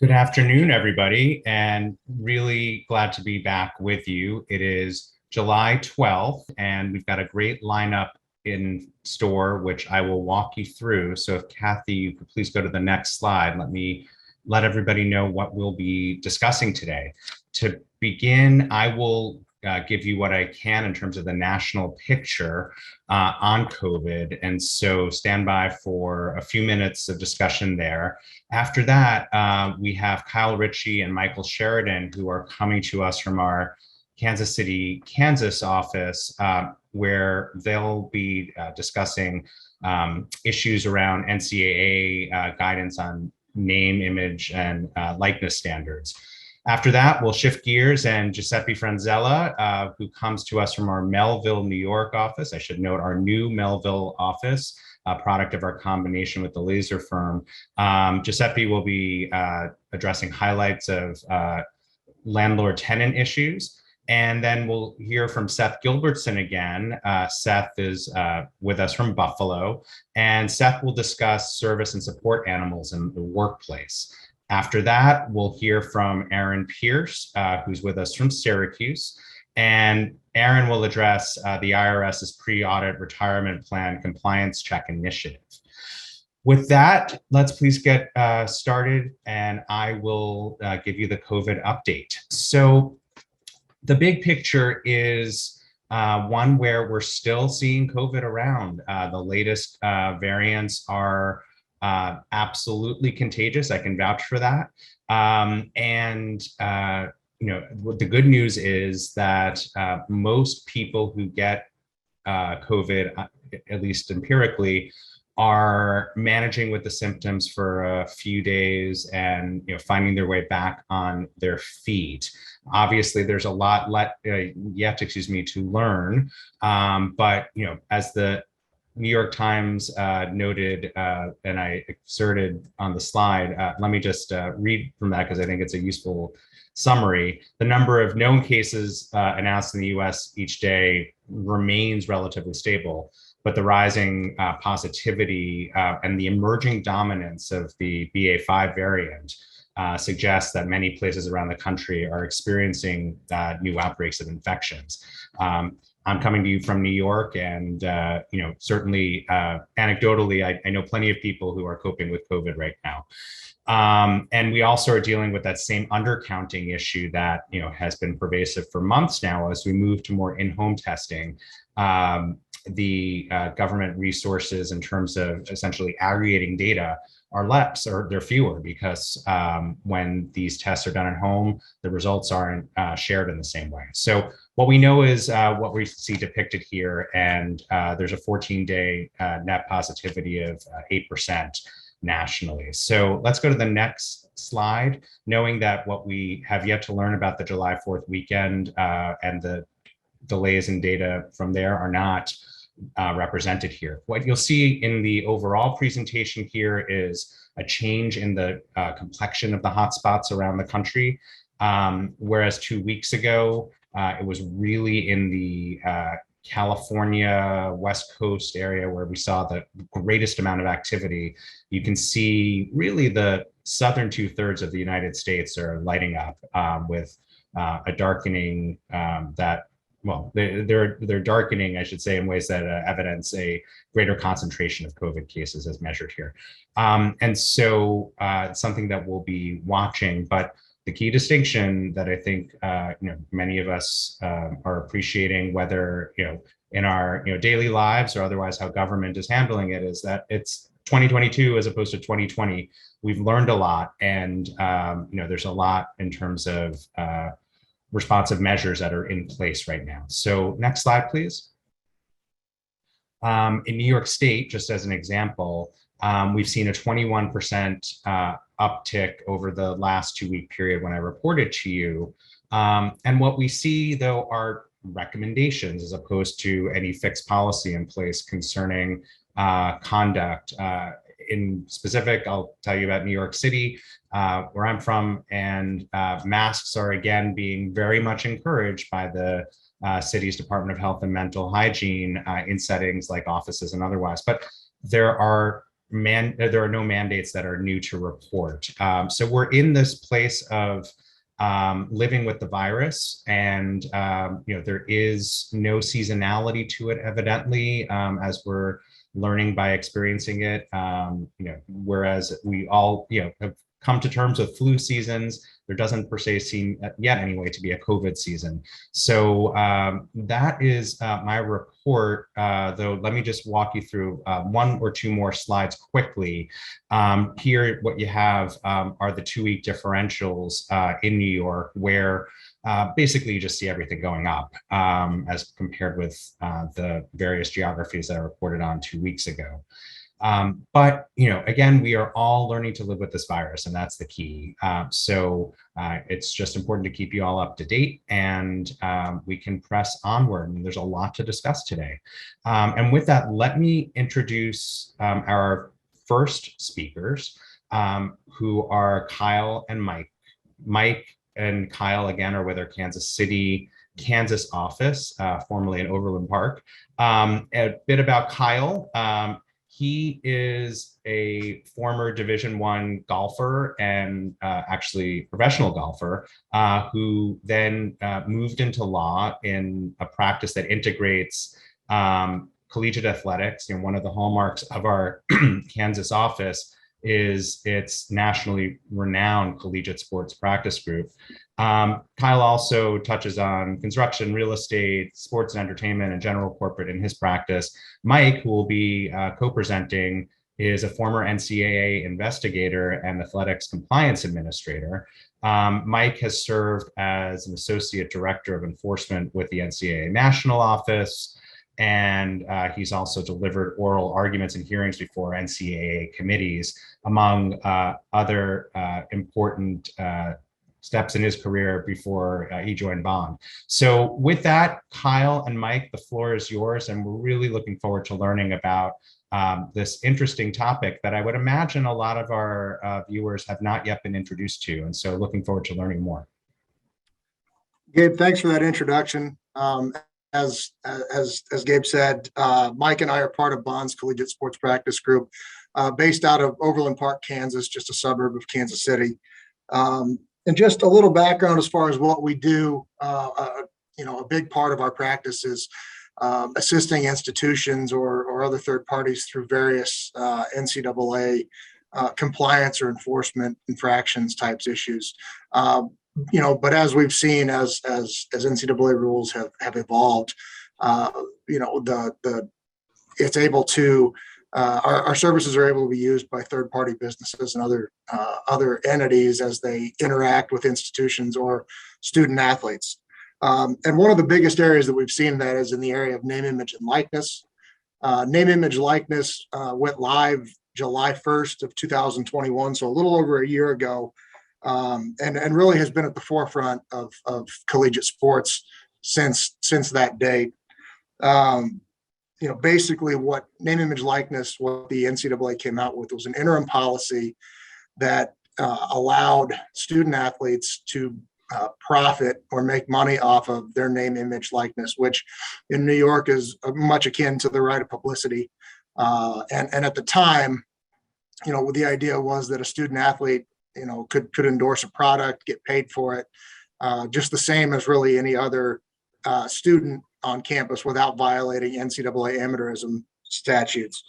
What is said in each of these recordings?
Good afternoon, everybody, and really glad to be back with you. It is July 12th, and we've got a great lineup in store, which I will walk you through. So if Kathy, you could please go to the next slide. Let everybody know what we'll be discussing today. To begin, I will give you what I can in terms of the national picture on COVID. And so stand by for a few minutes of discussion there. After that, we have Kyle Ritchie and Michael Sheridan, who are coming to us from our Kansas City, Kansas office, where they'll be discussing issues around NCAA guidance on name, image, and likeness standards. After that, we'll shift gears, and Giuseppe Franzella, who comes to us from our Melville, New York office. I should note our new Melville office, a product of our combination with the laser firm. Giuseppe will be addressing highlights of landlord-tenant issues. And then we'll hear from Seth Gilbertson again. Seth is with us from Buffalo, and Seth will discuss service and support animals in the workplace. After that, we'll hear from Aaron Pierce, who's with us from Syracuse, and Aaron will address the IRS's pre-audit retirement plan compliance check initiative. With that, let's please get started, and I will give you the COVID update. So the big picture is one where we're still seeing COVID around. The latest variants are absolutely contagious. I can vouch for that. The good news is that most people who get COVID, at least empirically, are managing with the symptoms for a few days and finding their way back on their feet. Obviously, there's a lot yet to learn, but as the New York Times noted, and I exerted on the slide, let me just read from that because I think it's a useful summary. The number of known cases announced in the US each day remains relatively stable, but the rising positivity and the emerging dominance of the BA.5 variant suggests that many places around the country are experiencing new outbreaks of infections. I'm coming to you from New York, and certainly anecdotally, I know plenty of people who are coping with COVID right now. And we also are dealing with that same undercounting issue that has been pervasive for months now. As we move to more in-home testing, the government resources in terms of essentially aggregating data are less, or they're fewer, because when these tests are done at home, the results aren't shared in the same way. So what we know is what we see depicted here, and there's a 14-day net positivity of 8% nationally. So let's go to the next slide, knowing that what we have yet to learn about the July 4th weekend and the delays in data from there are not represented here. What you'll see in the overall presentation here is a change in the complexion of the hotspots around the country. Whereas 2 weeks ago, it was really in the California, West Coast area where we saw the greatest amount of activity. You can see really the southern 2/3 of the United States are lighting up with a darkening they're darkening, I should say, in ways that evidence a greater concentration of COVID cases as measured here. And so it's something that we'll be watching, but the key distinction that I think many of us are appreciating, whether in our daily lives or otherwise how government is handling it, is that it's 2022 as opposed to 2020. We've learned a lot, and there's a lot in terms of responsive measures that are in place right now. So next slide, please. In New York State, just as an example, we've seen a 21% uptick over the last 2-week period when I reported to you. And what we see, though, are recommendations as opposed to any fixed policy in place concerning conduct. In specific, I'll tell you about New York City, where I'm from, and masks are again being very much encouraged by the city's Department of Health and Mental Hygiene in settings like offices and otherwise. But there are there are no mandates that are new to report. So we're in this place of living with the virus, and there is no seasonality to it, evidently, as we're learning by experiencing it. Whereas we all have come to terms with flu seasons, there doesn't per se seem yet anyway to be a COVID season. So that is my report, though let me just walk you through one or two more slides quickly. Here, what you have are the 2-week differentials in New York, where basically you just see everything going up as compared with the various geographies that I reported on 2 weeks ago. But again, we are all learning to live with this virus, and that's the key. So it's just important to keep you all up to date, and we can press onward. And there's a lot to discuss today. And with that, let me introduce our first speakers, who are Kyle and Mike. Mike and Kyle, again, are with our Kansas City, Kansas office, formerly in Overland Park. A bit about Kyle. He is a former Division I golfer and actually professional golfer, who then moved into law in a practice that integrates collegiate athletics. One of the hallmarks of our Kansas office is its nationally renowned collegiate sports practice group. Kyle also touches on construction, real estate, sports and entertainment, and general corporate in his practice. Mike, who will be co-presenting, is a former NCAA investigator and athletics compliance administrator. Mike has served as an associate director of enforcement with the NCAA National Office, and he's also delivered oral arguments and hearings before NCAA committees, among other important steps in his career before he joined Bond. So with that, Kyle and Mike, the floor is yours, and we're really looking forward to learning about this interesting topic that I would imagine a lot of our viewers have not yet been introduced to, and so looking forward to learning more. Gabe, thanks for that introduction. As Gabe said, Mike and I are part of Bond's Collegiate Sports Practice Group, based out of Overland Park, Kansas, just a suburb of Kansas City. And just a little background as far as what we do. A big part of our practice is assisting institutions or other third parties through various NCAA compliance or enforcement infractions types issues. But as we've seen, as NCAA rules have evolved, it's able to our services are able to be used by third-party businesses and other entities as they interact with institutions or student athletes. And one of the biggest areas that we've seen that is in the area of name, image, and likeness. Name, image, likeness went live July 1st of 2021, so a little over a year ago, and really has been at the forefront of collegiate sports since that date. Basically what name, image, likeness, what the NCAA came out with was an interim policy that allowed student athletes to profit or make money off of their name, image, likeness, which in New York is much akin to the right of publicity. And at the time, the idea was that a student athlete, could endorse a product, get paid for it, just the same as really any other student on campus without violating NCAA amateurism statutes.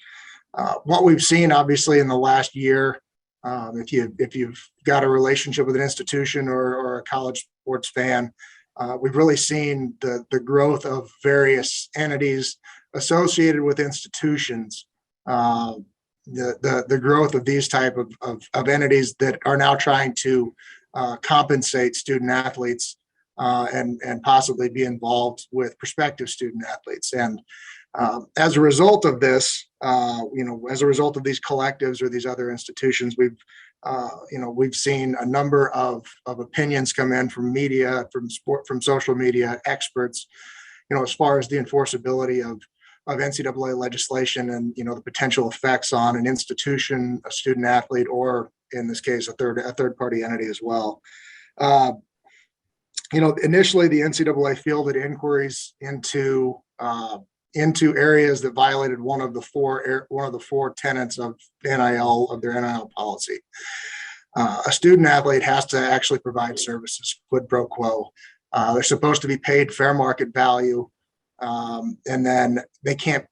What we've seen, obviously, in the last year, if you've got a relationship with an institution or a college sports fan, we've really seen the growth of various entities associated with institutions, the growth of these type of entities that are now trying to compensate student athletes and possibly be involved with prospective student athletes. And as a result of this, as a result of these collectives or these other institutions, we've seen a number of opinions come in from media, from social media experts, as far as the enforceability of NCAA legislation and, the potential effects on an institution, a student athlete, or in this case, a third party entity as well. Initially the NCAA fielded inquiries into, into areas that violated one of the four tenets of NIL, of their NIL policy. A student athlete has to actually provide services, quid pro quo. They're supposed to be paid fair market value, and then they can't.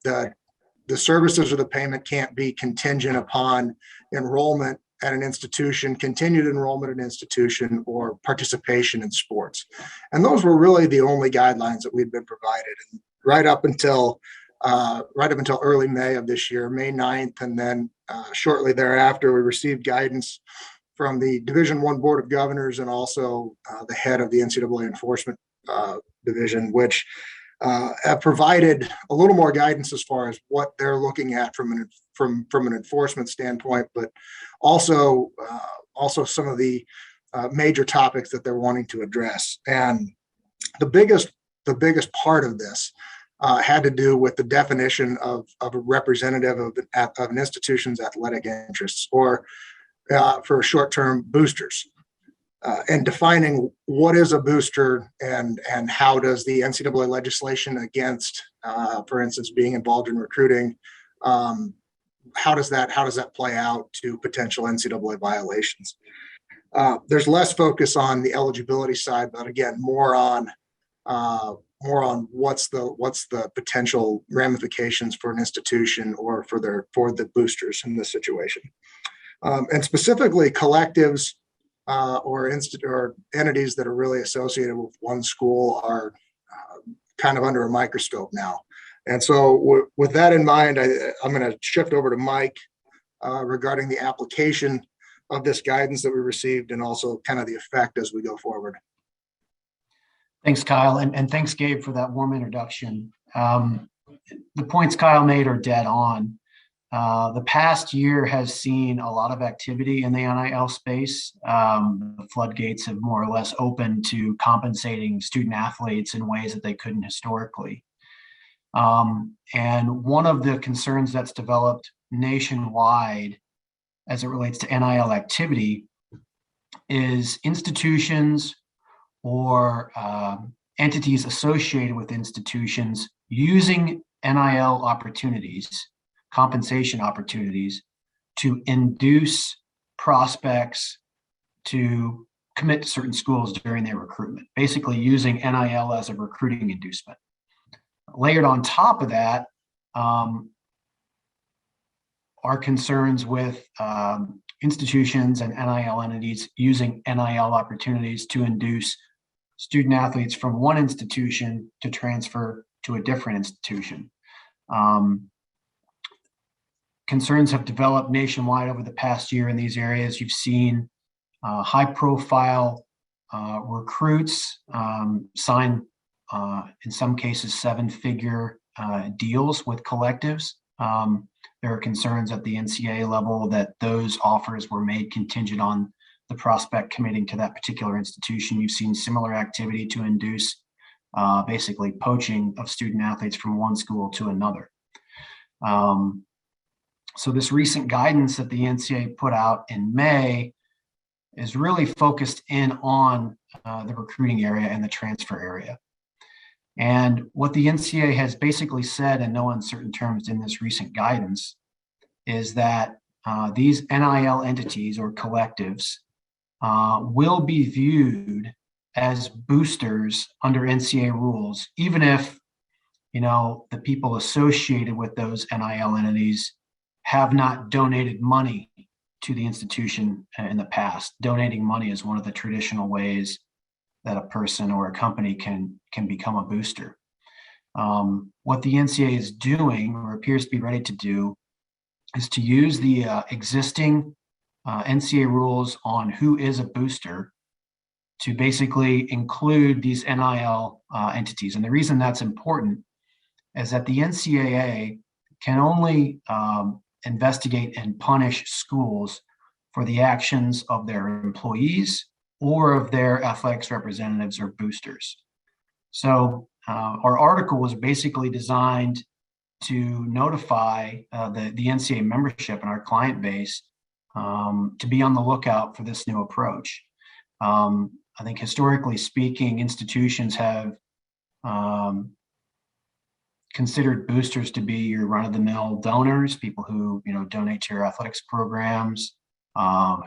The services or the payment can't be contingent upon enrollment at an institution, continued enrollment at an institution, or participation in sports. And those were really the only guidelines that we'd been provided. And right up until early May of this year, May 9th, and then shortly thereafter, we received guidance from the Division I Board of Governors and also the head of the NCAA Enforcement Division, which have provided a little more guidance as far as what they're looking at from an enforcement standpoint, but also some of the major topics that they're wanting to address. And the biggest part of this had to do with the definition of a representative of an institution's athletic interests, or for short-term boosters. And defining what is a booster and how does the NCAA legislation against, for instance, being involved in recruiting, how does that play out to potential NCAA violations? There's less focus on the eligibility side, but again, more on what's the potential ramifications for an institution or for the boosters in this situation, and specifically collectives. Or entities that are really associated with one school are kind of under a microscope now. And so with that in mind, I'm going to shift over to Mike regarding the application of this guidance that we received and also kind of the effect as we go forward. Thanks, Kyle. And thanks, Gabe, for that warm introduction. The points Kyle made are dead on. The past year has seen a lot of activity in the NIL space. The floodgates have more or less opened to compensating student athletes in ways that they couldn't historically. And one of the concerns that's developed nationwide as it relates to NIL activity is institutions or entities associated with institutions using NIL opportunities, compensation opportunities, to induce prospects to commit to certain schools during their recruitment, basically using NIL as a recruiting inducement. Layered on top of that are concerns with institutions and NIL entities using NIL opportunities to induce student athletes from one institution to transfer to a different institution. Concerns have developed nationwide over the past year in these areas. You've seen high-profile recruits sign, in some cases, seven-figure deals with collectives. There are concerns at the NCAA level that those offers were made contingent on the prospect committing to that particular institution. You've seen similar activity to induce basically poaching of student athletes from one school to another. So this recent guidance that the NCAA put out in May is really focused in on the recruiting area and the transfer area. And what the NCAA has basically said in no uncertain terms in this recent guidance is that these NIL entities or collectives will be viewed as boosters under NCAA rules, even if, the people associated with those NIL entities have not donated money to the institution in the past. Donating money is one of the traditional ways that a person or a company can become a booster. What the NCAA is doing, or appears to be ready to do, is to use the existing NCAA rules on who is a booster to basically include these NIL entities. And the reason that's important is that the NCAA can only investigate and punish schools for the actions of their employees or of their athletics representatives or boosters. So our article was basically designed to notify the NCAA membership and our client base to be on the lookout for this new approach. I think historically speaking, institutions have considered boosters to be your run-of-the-mill donors, people who donate to your athletics programs,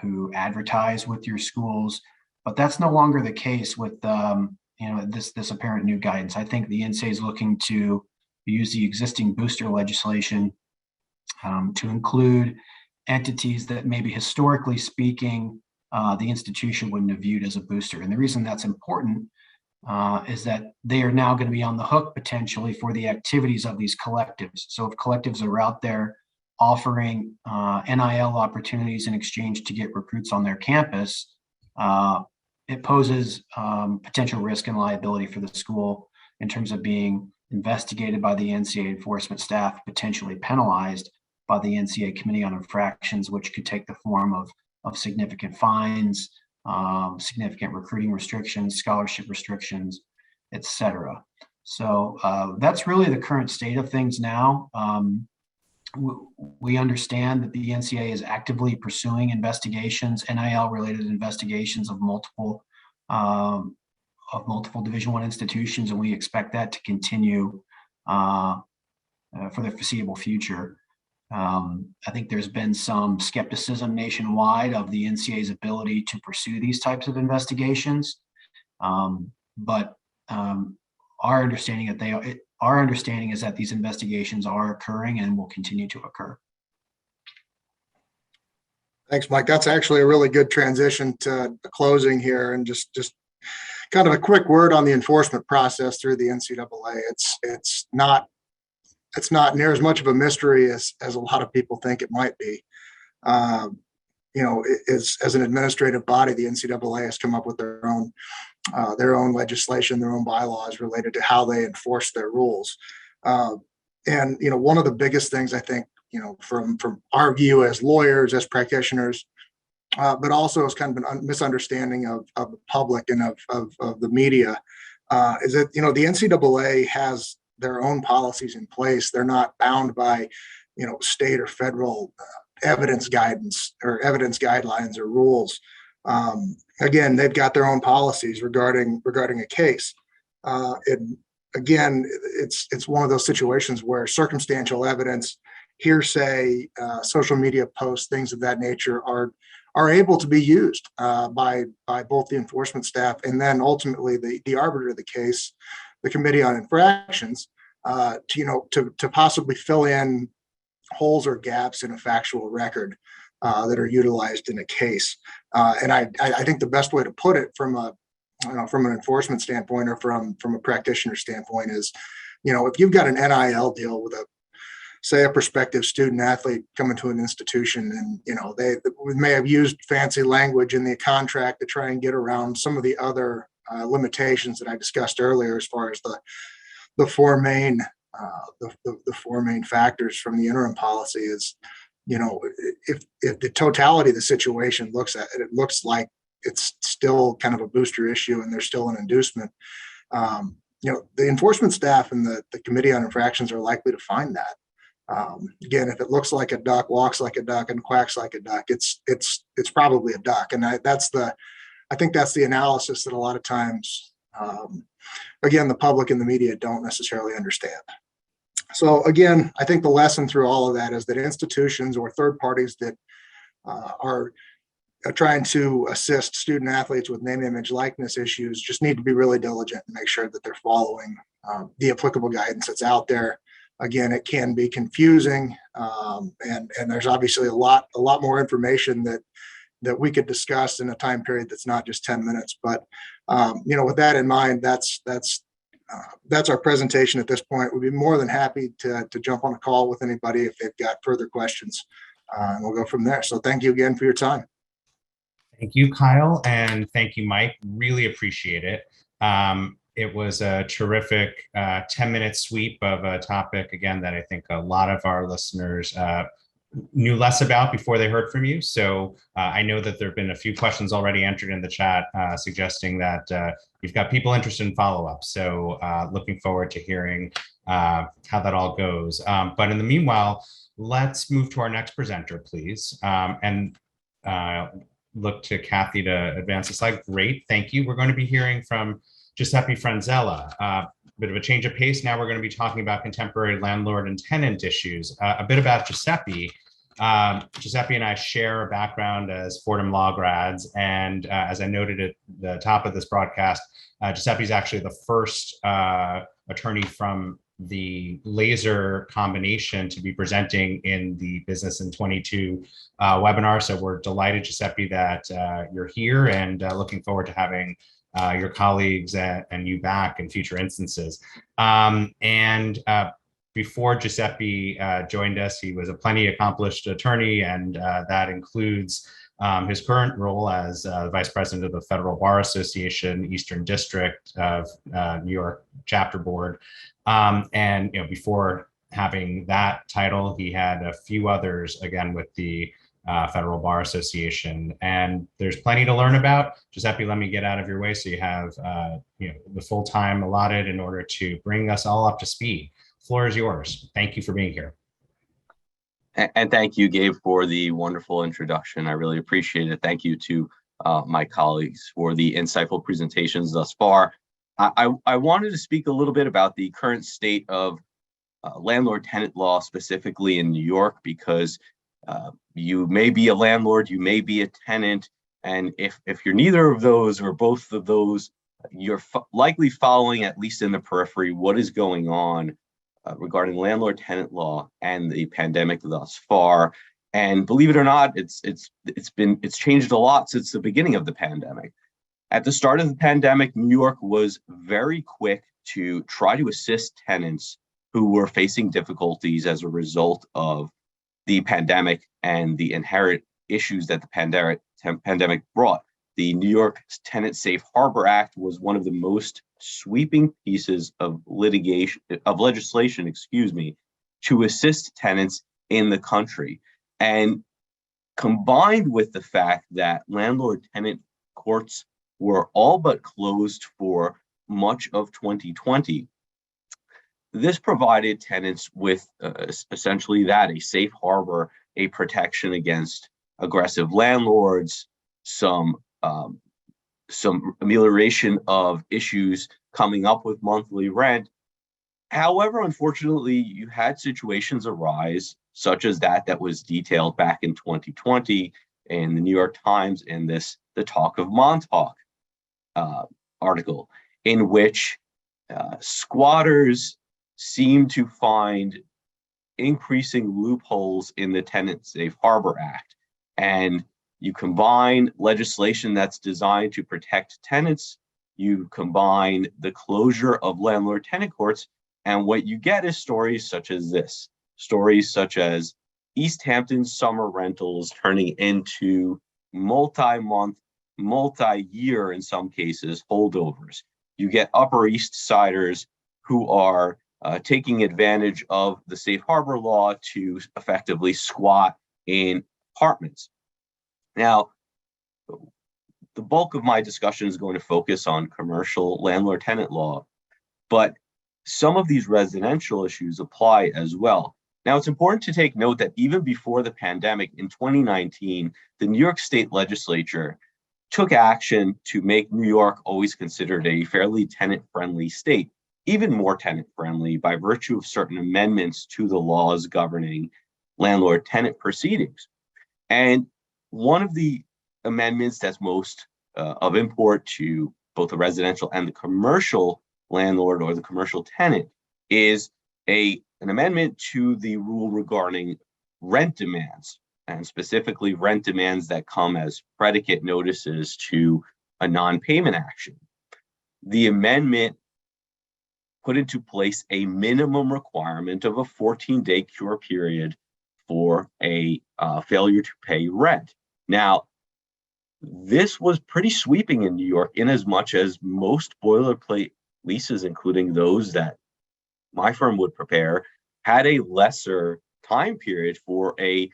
who advertise with your schools. But that's no longer the case with this apparent new guidance. I think the NCAA is looking to use the existing booster legislation to include entities that maybe historically speaking, the institution wouldn't have viewed as a booster. And the reason that's important is that they are now going to be on the hook potentially for the activities of these collectives. So if collectives are out there offering NIL opportunities in exchange to get recruits on their campus, it poses potential risk and liability for the school in terms of being investigated by the NCAA enforcement staff, potentially penalized by the NCAA Committee on Infractions, which could take the form of significant fines, significant recruiting restrictions, scholarship restrictions, etc. So that's really the current state of things now. We understand that the NCAA is actively pursuing investigations, NIL-related investigations of multiple Division I institutions, and we expect that to continue for the foreseeable future. I think there's been some skepticism nationwide of the NCAA's ability to pursue these types of investigations, but our understanding is that these investigations are occurring and will continue to occur. Thanks, Mike. That's actually a really good transition to closing here, and just kind of a quick word on the enforcement process through the NCAA. It's not near as much of a mystery as a lot of people think it might be. As an administrative body, the NCAA has come up with their own legislation, their own bylaws related to how they enforce their rules. And one of the biggest things I think, from our view as lawyers, as practitioners, but also as kind of a misunderstanding of the public and of the media, is that the NCAA has their own policies in place. They're not bound by state or federal evidence guidance or evidence guidelines or rules. Again, they've got their own policies regarding a case. And again, it's one of those situations where circumstantial evidence, hearsay, social media posts, things of that nature are able to be used by both the enforcement staff and then ultimately the arbiter of the case, the Committee on Infractions, to possibly fill in holes or gaps in a factual record that are utilized in a case. And I think the best way to put it from an enforcement standpoint or from a practitioner standpoint is, if you've got an NIL deal with a prospective student athlete coming to an institution, and they may have used fancy language in the contract to try and get around some of the other limitations that I discussed earlier, as far as the four main factors from the interim policy is, if the totality of the situation looks like it's still kind of a booster issue and there's still an inducement, the enforcement staff and the Committee on Infractions are likely to find that. Again, if it looks like a duck, walks like a duck, and quacks like a duck, it's probably a duck. And I think that's the analysis that a lot of times, again, the public and the media don't necessarily understand. So again, I think the lesson through all of that is that institutions or third parties that are trying to assist student athletes with name, image, likeness issues just need to be really diligent and make sure that they're following the applicable guidance that's out there. Again, it can be confusing, and there's obviously a lot more information that we could discuss in a time period that's not just 10 minutes. But with that in mind, that's our presentation at this point. We'd be more than happy to jump on a call with anybody if they've got further questions, and we'll go from there. So thank you again for your time. Thank you, Kyle, and thank you, Mike. Really appreciate it. It was a terrific 10-minute sweep of a topic, again, that I think a lot of our listeners knew less about before they heard from you. So I know that there have been a few questions already entered in the chat suggesting that you've got people interested in follow-up. So looking forward to hearing how that all goes. But in the meanwhile, let's move to our next presenter, please. And look to Kathy to advance the slide. Great, thank you. We're going to be hearing from Giuseppe Franzella. bit of a change of pace. Now we're going to be talking about contemporary landlord and tenant issues. A bit about Giuseppe. Giuseppe and I share a background as Fordham Law grads, and as I noted at the top of this broadcast, Giuseppe is actually the first attorney from the laser combination to be presenting in the Business in 22 webinar. So we're delighted, Giuseppe, that you're here, and looking forward to having your colleagues and you back in future instances. Before Giuseppe joined us, he was a plenty accomplished attorney, and that includes his current role as Vice President of the Federal Bar Association, Eastern District of New York Chapter Board. And before having that title, he had a few others, again, with the Federal Bar Association. And there's plenty to learn about. Giuseppe, let me get out of your way so you have the full time allotted in order to bring us all up to speed. Floor is yours. Thank you for being here. And thank you, Gabe, for the wonderful introduction. I really appreciate it. Thank you to my colleagues for the insightful presentations thus far. I wanted to speak a little bit about the current state of landlord-tenant law, specifically in New York, because you may be a landlord, you may be a tenant, and if you're neither of those or both of those, you're likely following, at least in the periphery, what is going on regarding landlord-tenant law and the pandemic thus far. And believe it or not, it's changed a lot since the beginning of the pandemic. At the start of the pandemic, New York was very quick to try to assist tenants who were facing difficulties as a result of the pandemic and the inherent issues that the pandemic brought. The New York Tenant Safe Harbor Act was one of the most sweeping pieces of legislation, to assist tenants in the country. And combined with the fact that landlord-tenant courts were all but closed for much of 2020, this provided tenants with essentially a safe harbor, a protection against aggressive landlords, some amelioration of issues coming up with monthly rent. However, unfortunately, you had situations arise, such as that was detailed back in 2020 in the New York Times in the Talk of Montauk article, in which squatters seem to find increasing loopholes in the Tenant Safe Harbor Act. And you combine legislation that's designed to protect tenants, you combine the closure of landlord-tenant courts, and what you get is stories such as this. Stories such as East Hampton summer rentals turning into multi-month, multi-year, in some cases, holdovers. You get Upper East Siders who are taking advantage of the safe harbor law to effectively squat in apartments. Now, the bulk of my discussion is going to focus on commercial landlord-tenant law, but some of these residential issues apply as well. Now, it's important to take note that even before the pandemic in 2019, the New York State Legislature took action to make New York always considered a fairly tenant-friendly state, even more tenant-friendly by virtue of certain amendments to the laws governing landlord-tenant proceedings. And one of the amendments that's most of import to both the residential and the commercial landlord or the commercial tenant is an amendment to the rule regarding rent demands, and specifically rent demands that come as predicate notices to a non-payment action. The amendment put into place a minimum requirement of a 14-day cure period for a failure to pay rent. Now, this was pretty sweeping in New York, in as much as most boilerplate leases, including those that my firm would prepare, had a lesser time period for a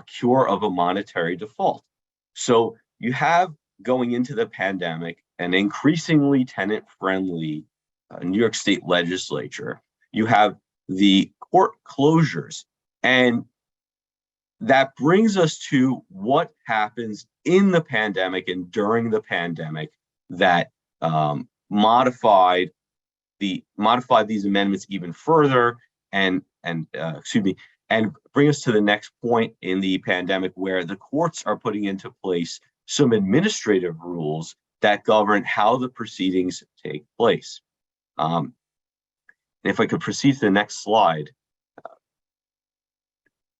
cure of a monetary default. So you have, going into the pandemic, an increasingly tenant-friendly New York State Legislature. You have the court closures, and that brings us to what happens in the pandemic and during the pandemic that modified modify these amendments even further and bring us to the next point in the pandemic where the courts are putting into place some administrative rules that govern how the proceedings take place. If I could proceed to the next slide.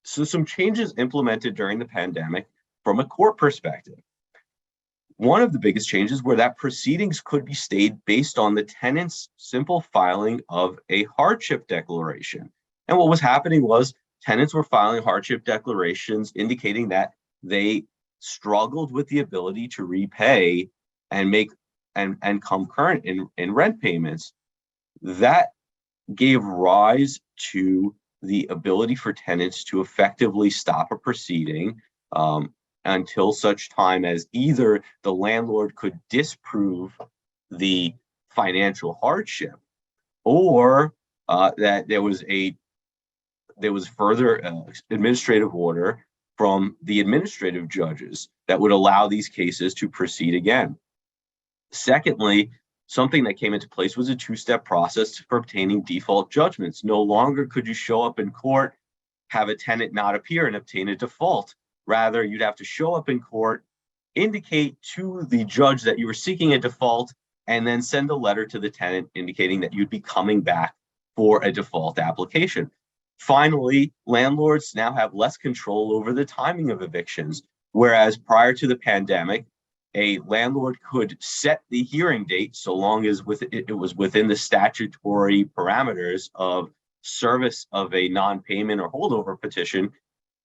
So some changes implemented during the pandemic from a court perspective. One of the biggest changes were that proceedings could be stayed based on the tenant's simple filing of a hardship declaration. And what was happening was tenants were filing hardship declarations indicating that they struggled with the ability to repay and make and come current in rent payments. That gave rise to the ability for tenants to effectively stop a proceeding until such time as either the landlord could disprove the financial hardship, or that there was further administrative order from the administrative judges that would allow these cases to proceed again. Secondly, something that came into place was a two-step process for obtaining default judgments. No longer could you show up in court, have a tenant not appear, and obtain a default. Rather, you'd have to show up in court, indicate to the judge that you were seeking a default, and then send a letter to the tenant indicating that you'd be coming back for a default application. Finally, landlords now have less control over the timing of evictions, whereas prior to the pandemic, a landlord could set the hearing date so long as it was within the statutory parameters of service of a non-payment or holdover petition.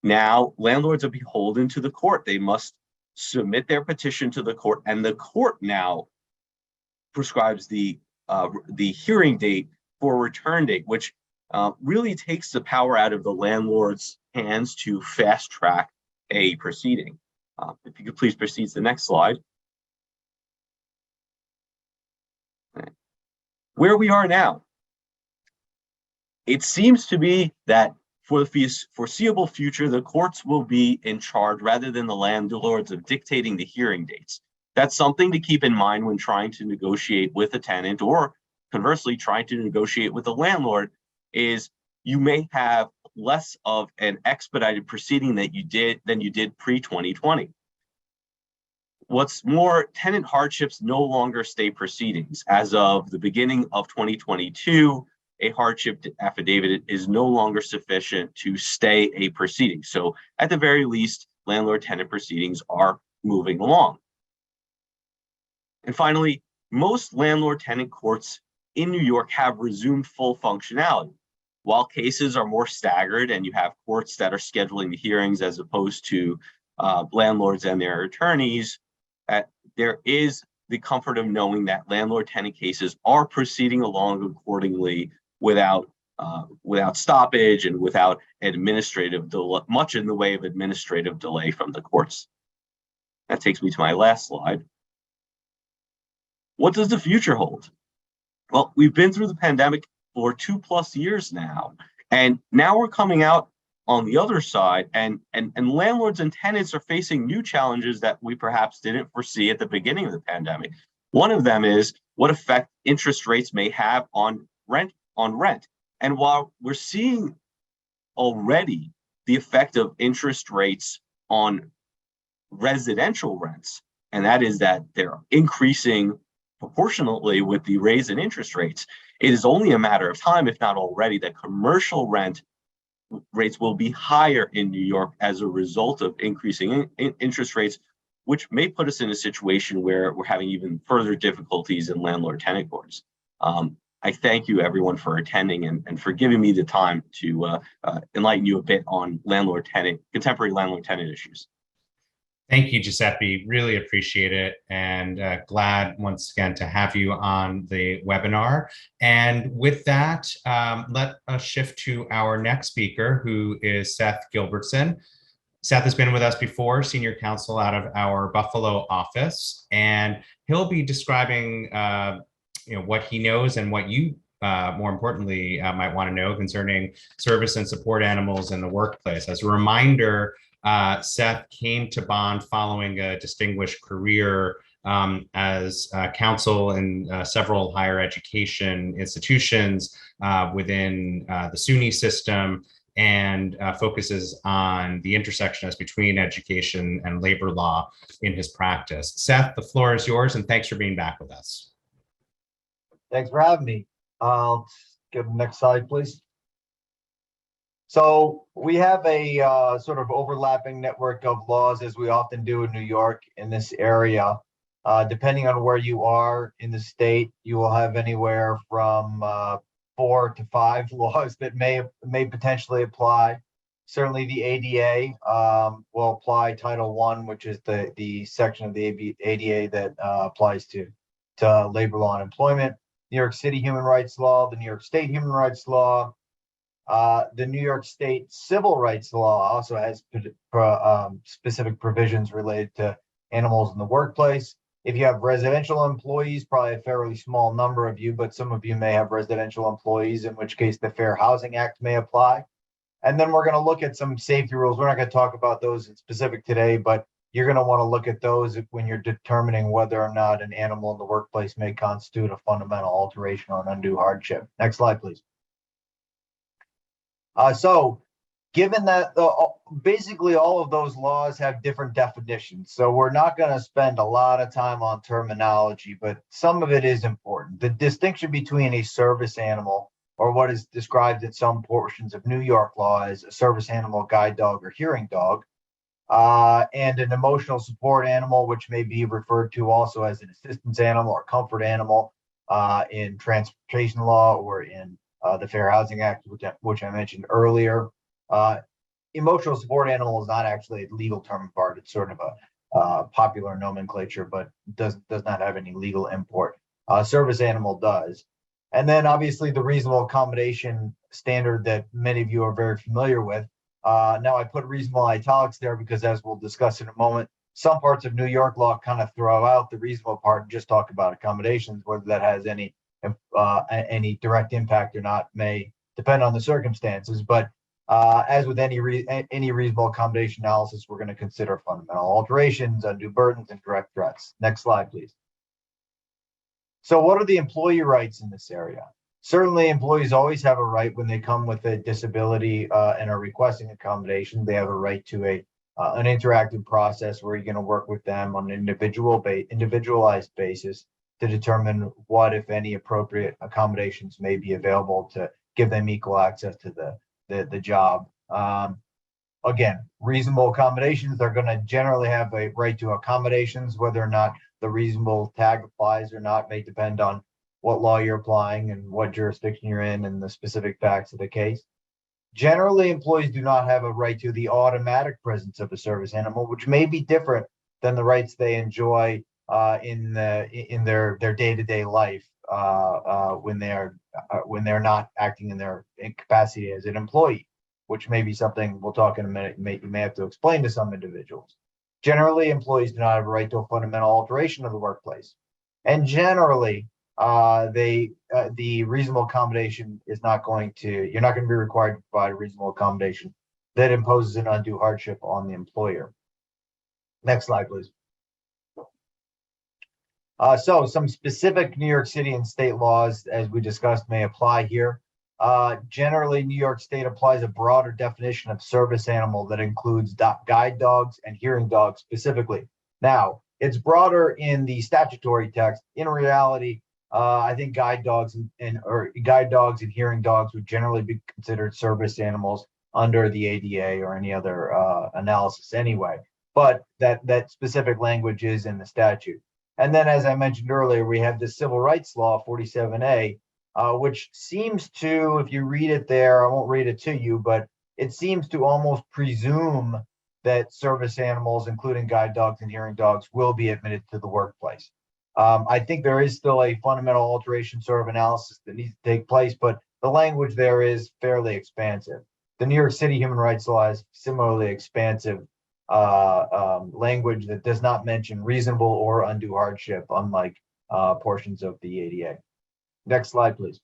Now, landlords are beholden to the court. They must submit their petition to the court, and the court now prescribes the hearing date for return date, which really takes the power out of the landlord's hands to fast track a proceeding. If you could please proceed to the next slide. Where we are now, it seems to be that for the foreseeable future, the courts will be in charge rather than the landlords of dictating the hearing dates. That's something to keep in mind when trying to negotiate with a tenant, or conversely, trying to negotiate with a landlord, is you may have less of an expedited proceeding than you did pre-2020. What's more, tenant hardships no longer stay proceedings. As of the beginning of 2022, a hardship affidavit is no longer sufficient to stay a proceeding. So at the very least, landlord-tenant proceedings are moving along. And finally, most landlord-tenant courts in New York have resumed full functionality. While cases are more staggered and you have courts that are scheduling the hearings as opposed to landlords and their attorneys, there is the comfort of knowing that landlord-tenant cases are proceeding along accordingly without stoppage and without much in the way of administrative delay from the courts. That takes me to my last slide. What does the future hold? Well, we've been through the pandemic for 2+ years now, and now we're coming out on the other side, and landlords and tenants are facing new challenges that we perhaps didn't foresee at the beginning of the pandemic. One of them is what effect interest rates may have on rent. And while we're seeing already the effect of interest rates on residential rents, and that is that they're increasing proportionately with the raise in interest rates, it is only a matter of time, if not already, that commercial rent rates will be higher in New York as a result of increasing interest rates, which may put us in a situation where we're having even further difficulties in landlord-tenant courts. I thank you, everyone, for attending and for giving me the time to enlighten you a bit on contemporary landlord-tenant issues. Thank you, Giuseppe. Really appreciate it, and glad once again to have you on the webinar. And with that, let us shift to our next speaker, who is Seth Gilbertson. Seth has been with us before, senior counsel out of our Buffalo office, and he'll be describing what he knows and what you, more importantly, might want to know concerning service and support animals in the workplace. As a reminder, Seth came to Bond following a distinguished career as counsel in several higher education institutions within the SUNY system, and focuses on the intersection as between education and labor law in his practice. Seth, the floor is yours, and thanks for being back with us. Thanks for having me. I'll give the next slide, please. So we have a sort of overlapping network of laws, as we often do in New York in this area. Depending on where you are in the state, you will have anywhere from 4 to 5 laws that may potentially apply. Certainly the ADA will apply Title I, which is the section of the ADA that applies to labor law and employment. New York City human rights law, the New York State human rights law, the New York State civil rights law also has specific provisions related to animals in the workplace. If you have residential employees, probably a fairly small number of you, but some of you may have residential employees, in which case the Fair Housing Act may apply. And then we're going to look at some safety rules. We're not going to talk about those in specific today, but you're going to want to look at those when you're determining whether or not an animal in the workplace may constitute a fundamental alteration or an undue hardship. Next slide, please. So given that basically all of those laws have different definitions, so we're not going to spend a lot of time on terminology, but some of it is important. The distinction between a service animal, or what is described in some portions of New York law as a service animal, guide dog, or hearing dog, and an emotional support animal, which may be referred to also as an assistance animal or comfort animal in transportation law or in the Fair Housing Act, which I mentioned earlier. Emotional support animal is not actually a legal term of art. It's sort of a popular nomenclature, but does not have any legal import. Service animal does. And then obviously the reasonable accommodation standard that many of you are very familiar with. Now I put reasonable italics there because, as we'll discuss in a moment, some parts of New York law kind of throw out the reasonable part and just talk about accommodations. Whether that has any direct impact or not may depend on the circumstances. But as with any reasonable accommodation analysis, we're going to consider fundamental alterations, undue burdens, and direct threats. Next slide, please. So what are the employee rights in this area? Certainly, employees always have a right when they come with a disability and are requesting accommodation. They have a right to an interactive process where you're going to work with them on an individualized basis to determine what, if any, appropriate accommodations may be available to give them equal access to the job. Again, reasonable accommodations, they're going to generally have a right to accommodations. Whether or not the reasonable tag applies or not may depend on what law you're applying and what jurisdiction you're in and the specific facts of the case. Generally, employees do not have a right to the automatic presence of a service animal, which may be different than the rights they enjoy in their day-to-day life when they're not acting in their capacity as an employee, which may be something we'll talk in a minute. You may have to explain to some individuals. Generally, employees do not have a right to a fundamental alteration of the workplace, and generally, the reasonable accommodation is not going to. You're not going to be required to provide a reasonable accommodation that imposes an undue hardship on the employer. Next slide, please. So some specific New York City and state laws, as we discussed, may apply here. Generally, New York State applies a broader definition of service animal that includes guide dogs and hearing dogs specifically. Now, it's broader in the statutory text. In reality, I think guide dogs and hearing dogs would generally be considered service animals under the ADA or any other analysis anyway. But that specific language is in the statute. And then, as I mentioned earlier, we have the Civil Rights Law 47A, which seems to, if you read it there, I won't read it to you, but it seems to almost presume that service animals, including guide dogs and hearing dogs, will be admitted to the workplace. I think there is still a fundamental alteration sort of analysis that needs to take place, but the language there is fairly expansive. The New York City Human Rights Law has similarly expansive language that does not mention reasonable or undue hardship, unlike portions of the ADA. Next slide, please.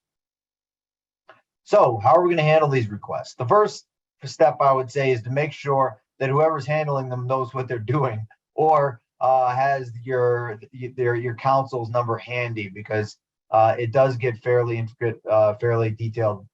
So how are we going to handle these requests? The first step, I would say, is to make sure that whoever's handling them knows what they're doing, or has your counsel's number handy, because it does get fairly intricate, fairly detailed,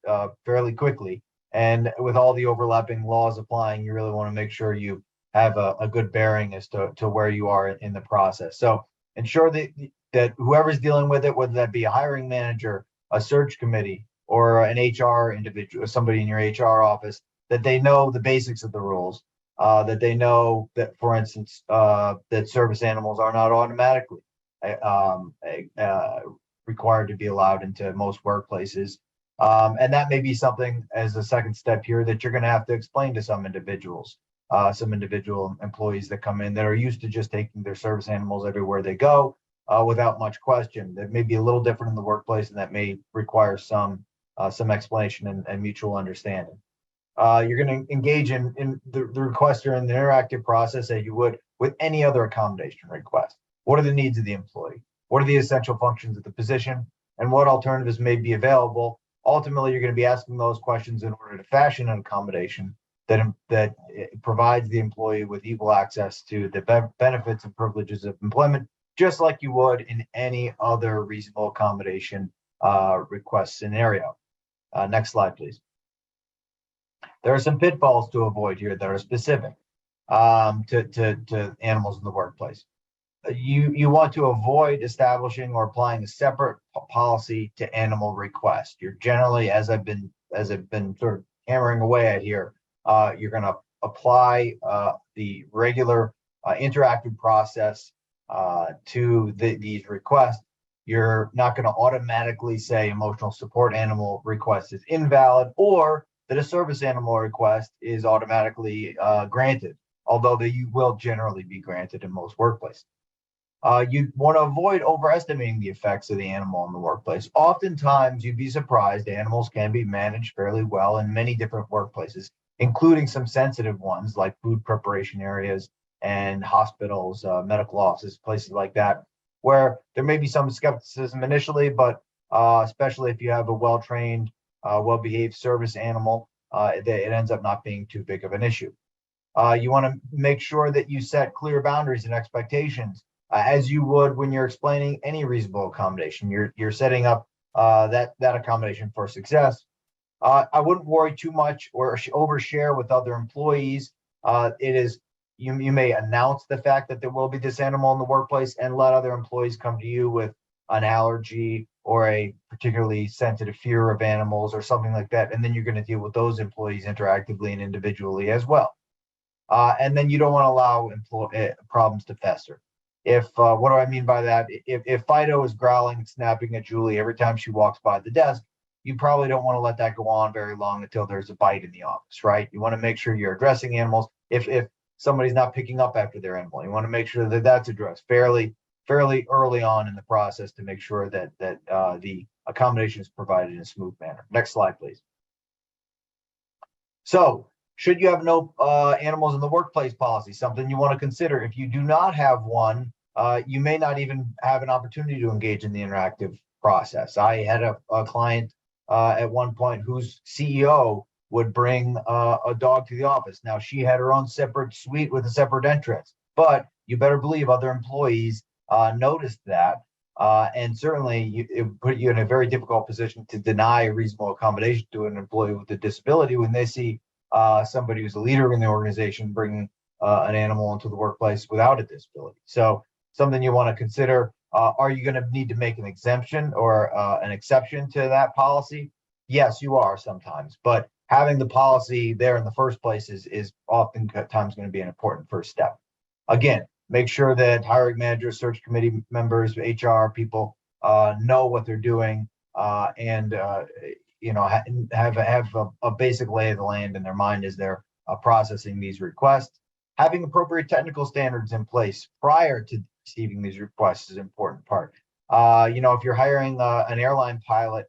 fairly quickly. And with all the overlapping laws applying, you really want to make sure you have a good bearing as to where you are in the process. So ensure that whoever's dealing with it, whether that be a hiring manager, a search committee, or an HR individual, somebody in your HR office, that they know the basics of the rules, that they know that, for instance, that service animals are not automatically required to be allowed into most workplaces. And that may be something as a second step here that you're going to have to explain to some individual employees that come in that are used to just taking their service animals everywhere they go without much question. That may be a little different in the workplace, and that may require some explanation and mutual understanding. You're going to engage in the requester in the interactive process as you would with any other accommodation request. What are the needs of the employee? What are the essential functions of the position? And what alternatives may be available? Ultimately, you're going to be asking those questions in order to fashion an accommodation that provides the employee with equal access to the benefits and privileges of employment, just like you would in any other reasonable accommodation request scenario. Next slide, please. There are some pitfalls to avoid here that are specific to animals in the workplace. You want to avoid establishing or applying a separate policy to animal request. You're generally, as I've been sort of hammering away at here, you're going to apply the regular interactive process to these requests. You're not going to automatically say emotional support animal request is invalid, or that a service animal request is automatically granted, although they will generally be granted in most workplaces. You want to avoid overestimating the effects of the animal in the workplace. Oftentimes, you'd be surprised, animals can be managed fairly well in many different workplaces, including some sensitive ones like food preparation areas and hospitals, medical offices, places like that, where there may be some skepticism initially, but especially if you have a well-trained, well-behaved service animal, it ends up not being too big of an issue. You want to make sure that you set clear boundaries and expectations, as you would when you're explaining any reasonable accommodation. You're setting up that accommodation for success. I wouldn't worry too much or overshare with other employees. You may announce the fact that there will be this animal in the workplace and let other employees come to you with an allergy or a particularly sensitive fear of animals or something like that. And then you're going to deal with those employees interactively and individually as well. And then you don't want to allow problems to fester. What do I mean by that? If Fido is growling and snapping at Julie every time she walks by the desk, you probably don't want to let that go on very long until there's a bite in the office, right? You want to make sure you're addressing animals. If somebody's not picking up after their animal, you want to make sure that that's addressed fairly early on in the process to make sure that the accommodation is provided in a smooth manner. Next slide, please. So, should you have no animals in the workplace policy? Something you want to consider. If you do not have one, you may not even have an opportunity to engage in the interactive process. I had a client at one point whose CEO would bring a dog to the office. Now, she had her own separate suite with a separate entrance, but you better believe other employees noticed that. And certainly it put you in a very difficult position to deny reasonable accommodation to an employee with a disability when they see somebody who's a leader in the organization bringing an animal into the workplace without a disability. So something you want to consider, are you going to need to make an exemption or an exception to that policy? Yes, you are sometimes, but having the policy there in the first place is oftentimes going to be an important first step. Again, make sure that hiring managers, search committee members, HR people know what they're doing and have a basic lay of the land in their mind as they're processing these requests. Having appropriate technical standards in place prior to receiving these requests is an important part. If you're hiring an airline pilot,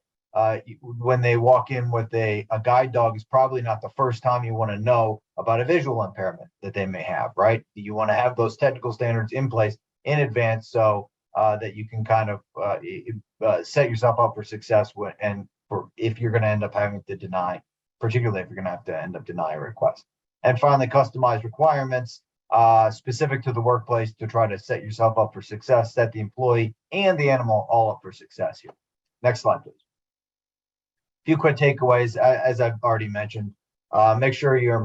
when they walk in with a guide dog, is probably not the first time you want to know about a visual impairment that they may have, right? You want to have those technical standards in place in advance so that you can kind of set yourself up for success if you're going to end up having to deny, particularly if you're going to have to end up denying a request. And finally, customized requirements. specific to the workplace to try to set yourself up for success, set the employee and the animal all up for success here. Next slide, please. A few quick takeaways, as I've already mentioned. Make sure your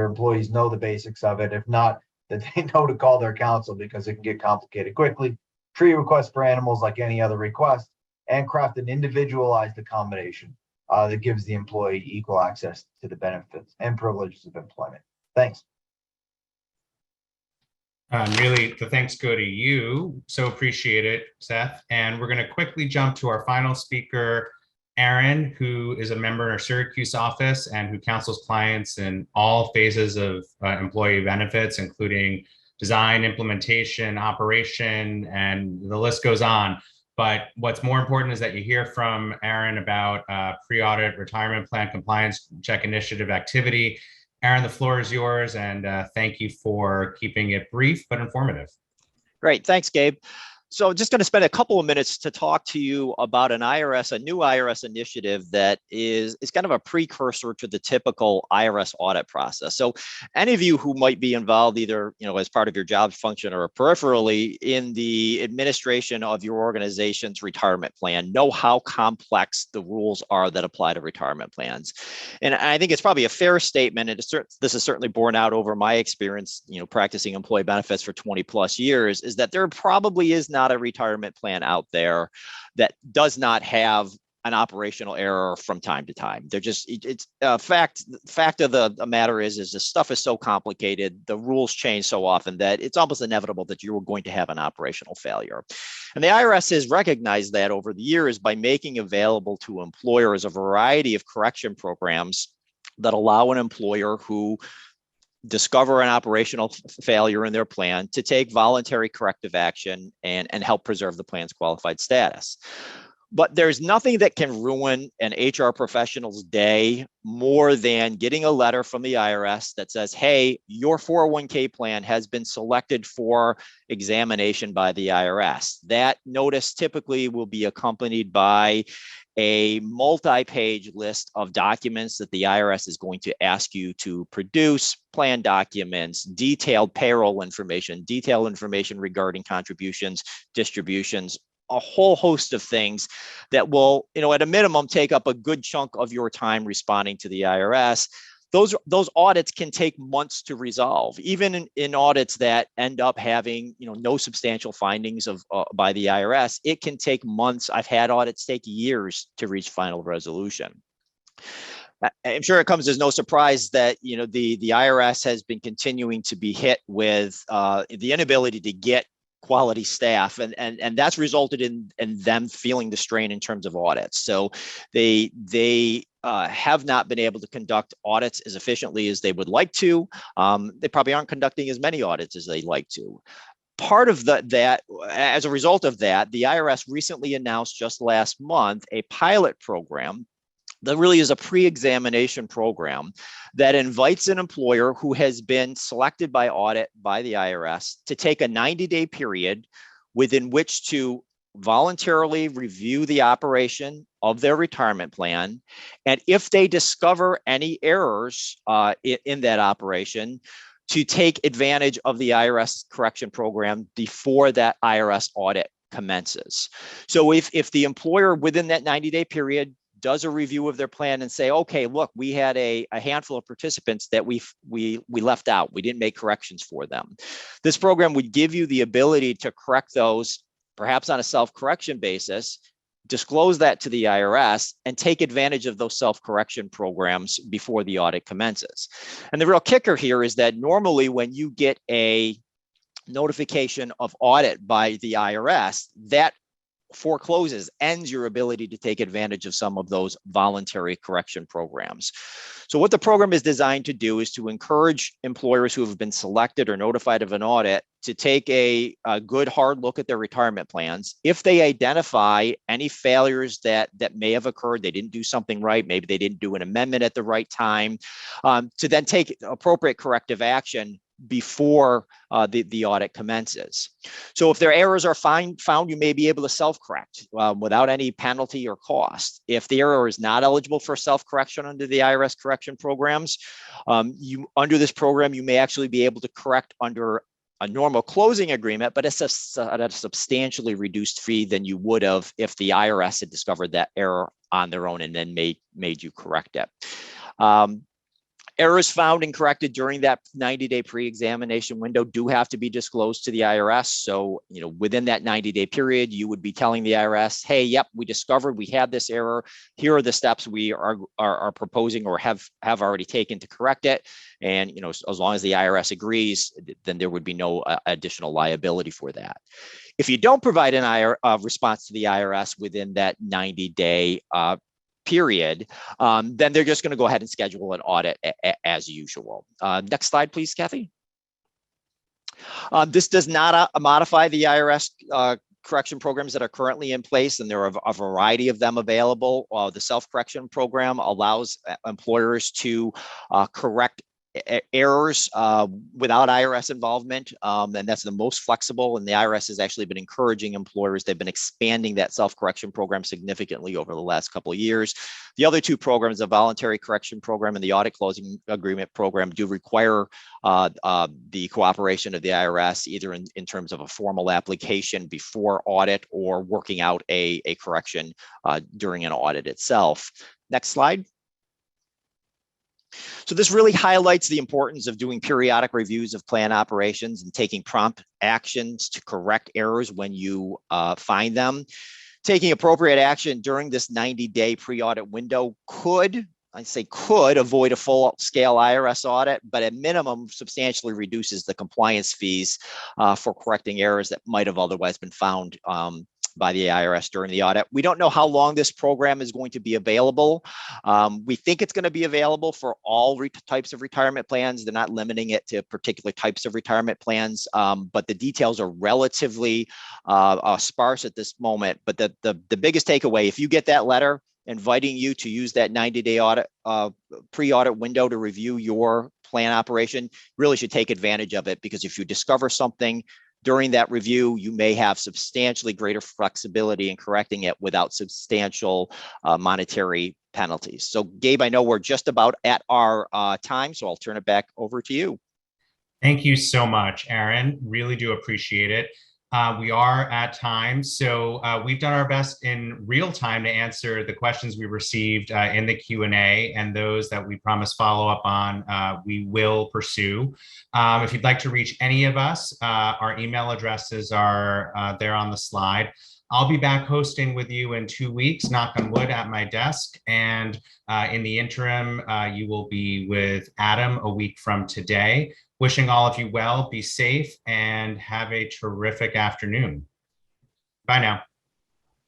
employees know the basics of it. If not, that they know to call their counsel because it can get complicated quickly. Treat requests for animals like any other request, and craft an individualized accommodation that gives the employee equal access to the benefits and privileges of employment. Thanks. Really, the thanks go to you. So appreciate it, Seth. And we're going to quickly jump to our final speaker, Aaron, who is a member in our Syracuse office and who counsels clients in all phases of employee benefits, including design, implementation, operation, and the list goes on. But what's more important is that you hear from Aaron about pre-audit retirement plan compliance check initiative activity. Aaron, the floor is yours, and thank you for keeping it brief but informative. Great, thanks, Gabe. So just going to spend a couple of minutes to talk to you about a new IRS initiative that is kind of a precursor to the typical IRS audit process. So any of you who might be involved either, as part of your job function or peripherally in the administration of your organization's retirement plan know how complex the rules are that apply to retirement plans. And I think it's probably a fair statement, and this is certainly borne out over my experience, practicing employee benefits for 20 plus years, is that there probably is not a retirement plan out there that does not have an operational error from time to time. It's a fact of the matter is this stuff is so complicated, the rules change so often that it's almost inevitable that you're going to have an operational failure. And the IRS has recognized that over the years by making available to employers a variety of correction programs that allow an employer who discover an operational failure in their plan to take voluntary corrective action and help preserve the plan's qualified status. But there's nothing that can ruin an HR professional's day more than getting a letter from the IRS that says, hey, your 401k plan has been selected for examination by the IRS. That notice typically will be accompanied by a multi-page list of documents that the IRS is going to ask you to produce, plan documents, detailed payroll information, detailed information regarding contributions, distributions, a whole host of things that will, at a minimum, take up a good chunk of your time responding to the IRS. Those audits can take months to resolve, even in audits that end up having no substantial findings by the IRS. It can take months. I've had audits take years to reach final resolution. I'm sure it comes as no surprise that the IRS has been continuing to be hit with the inability to get quality staff, and that's resulted in them feeling the strain in terms of audits. So they have not been able to conduct audits as efficiently as they would like to. They probably aren't conducting as many audits as they'd like to. Part of that, as a result of that, the IRS recently announced just last month a pilot program that really is a pre-examination program that invites an employer who has been selected by audit by the IRS to take a 90-day period within which to voluntarily review the operation of their retirement plan. And if they discover any errors in that operation, to take advantage of the IRS correction program before that IRS audit commences. So if the employer within that 90-day period does a review of their plan and say, okay, look, we had a handful of participants that we left out. We didn't make corrections for them. This program would give you the ability to correct those, perhaps on a self-correction basis, disclose that to the IRS, and take advantage of those self-correction programs before the audit commences. And the real kicker here is that normally when you get a notification of audit by the IRS, that forecloses, ends your ability to take advantage of some of those voluntary correction programs. So what the program is designed to do is to encourage employers who have been selected or notified of an audit to take a good hard look at their retirement plans. If they identify any failures that may have occurred, they didn't do something right, maybe they didn't do an amendment at the right time, to then take appropriate corrective action before the audit commences. So if their errors are found, you may be able to self-correct without any penalty or cost. If the error is not eligible for self-correction under the IRS correction programs, under this program, you may actually be able to correct under a normal closing agreement, but it's at a substantially reduced fee than you would have if the IRS had discovered that error on their own and then made you correct it. Errors found and corrected during that 90-day pre-examination window do have to be disclosed to the IRS. So, within that 90-day period, you would be telling the IRS, hey, yep, we discovered we had this error. Here are the steps we are proposing or have already taken to correct it. And, as long as the IRS agrees, then there would be no additional liability for that. If you don't provide an response to the IRS within that 90-day period, then they're just going to go ahead and schedule an audit as usual. Next slide, please, Kathy. This does not modify the IRS correction programs that are currently in place, and there are a variety of them available. The self-correction program allows employers to correct errors without IRS involvement, and that's the most flexible. And the IRS has actually been encouraging employers. They've been expanding that self-correction program significantly over the last couple of years. The other two programs, the voluntary correction program and the audit closing agreement program, do require the cooperation of the IRS, either in terms of a formal application before audit or working out a correction during an audit itself. Next slide. So this really highlights the importance of doing periodic reviews of plan operations and taking prompt actions to correct errors when you find them. Taking appropriate action during this 90-day pre-audit window could avoid a full-scale IRS audit, but at minimum substantially reduces the compliance fees for correcting errors that might have otherwise been found by the IRS during the audit. We don't know how long this program is going to be available. We think it's going to be available for all types of retirement plans. They're not limiting it to particular types of retirement plans, but the details are relatively sparse at this moment. But the biggest takeaway, if you get that letter inviting you to use that 90-day audit pre-audit window to review your plan operation, really should take advantage of it, because if you discover something during that review, you may have substantially greater flexibility in correcting it without substantial monetary penalties. So Gabe, I know we're just about at our time, so I'll turn it back over to you. Thank you so much, Aaron. Really do appreciate it. We are at time, so we've done our best in real time to answer the questions we received in the Q&A, and those that we promised follow up on, we will pursue. If you'd like to reach any of us, our email addresses are there on the slide. I'll be back hosting with you in 2 weeks, knock on wood, at my desk. And in the interim, you will be with Adam a week from today. Wishing all of you well, be safe, and have a terrific afternoon. Bye now.